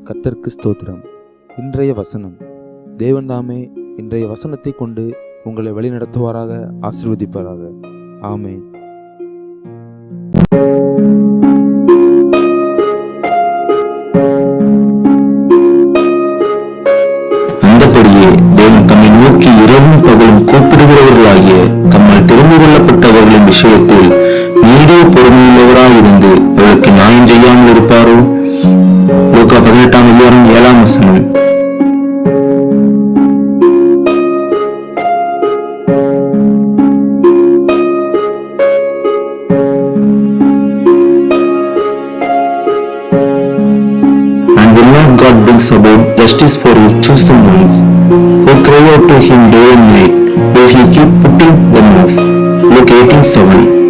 கர்த்தருக்கு ஸ்தோத்திரம். இன்றைய வசனம். தேவன் தாமே இன்றைய வசனத்தை கொண்டு உங்களை வழிநடத்துவாராக, ஆசீர்வதிப்பாராக. ஆமென். அந்தபடியே தேவன் தம்மை நோக்கி இரவும் பகலும் கூப்பிடுகிறவர்களாகிய தம்மால் தெரிந்து கொள்ளப்பட்டவர்களின் விஷயத்தில் நீடிய பொறுமையுள்ளவராயிருந்து அவர்களுக்கு நியாயம் செய்யாமல் இருப்பாரோ? லூக்கா 18:7. And will not God brings about justice for his chosen ones, who cry out to him day and night? Will he keep putting them off? Luke 18:7.